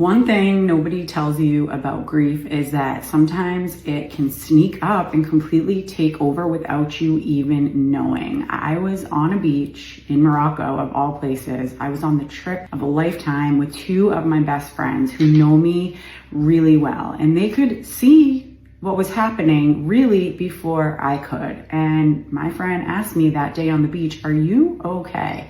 One thing nobody tells you about grief is that sometimes it can sneak up and completely take over without you even knowing. I was on a beach in Morocco, of all places. I was on the trip of a lifetime with two of my best friends who know me really well, and they could see what was happening really before I could. And my friend asked me that day on the beach, "Are you okay?"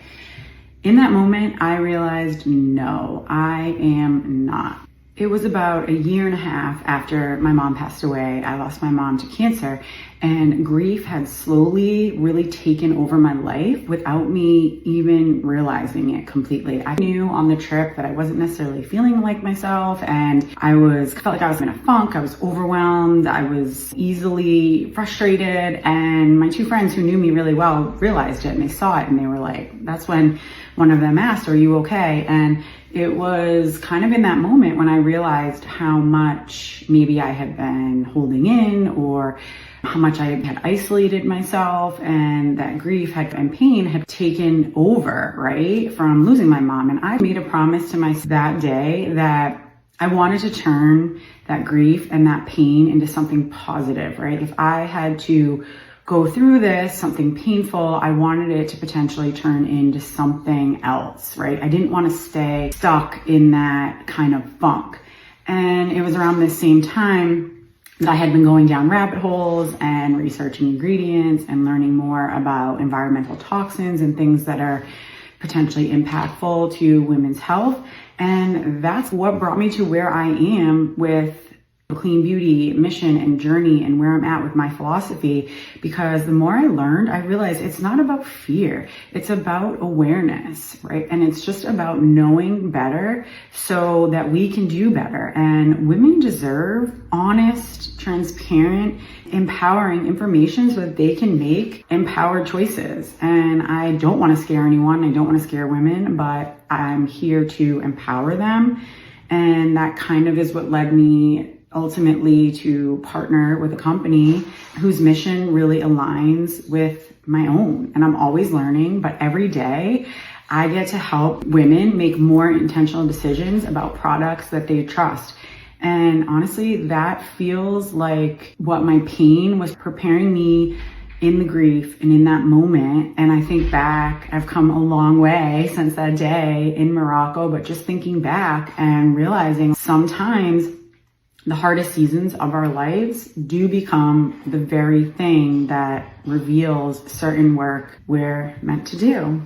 In that moment, I realized, no, I am not. It was about a year and a half after my mom passed away. I lost my mom to cancer, and grief had slowly really taken over my life without me even realizing it completely. I knew on the trip that I wasn't necessarily feeling like myself, and I felt like I was in a funk. I was overwhelmed. I was easily frustrated, and my two friends who knew me really well realized it, and they saw it, and they were like, that's when one of them asked, "Are you okay?" And it was kind of in that moment when I realized how much maybe I had been holding in, or how much I had isolated myself, and that grief and pain had taken over, right, from losing my mom. And I made a promise to myself that day that I wanted to turn that grief and that pain into something positive, right? If I had to go through this, something painful, I wanted it to potentially turn into something else, right? I didn't want to stay stuck in that kind of funk. And it was around this same time that I had been going down rabbit holes and researching ingredients and learning more about environmental toxins and things that are potentially impactful to women's health. And that's what brought me to where I am with clean beauty mission and journey, and where I'm at with my philosophy. Because the more I learned, I realized it's not about fear, it's about awareness, right? And it's just about knowing better so that we can do better. And women deserve honest, transparent, empowering information so that they can make empowered choices. And I don't want to scare anyone, I don't want to scare women, but I'm here to empower them. And that kind of is what led me ultimately to partner with a company whose mission really aligns with my own. And I'm always learning, but every day I get to help women make more intentional decisions about products that they trust. And honestly, that feels like what my pain was preparing me in the grief and in that moment. And I think back, I've come a long way since that day in Morocco, but just thinking back and realizing sometimes the hardest seasons of our lives do become the very thing that reveals certain work we're meant to do.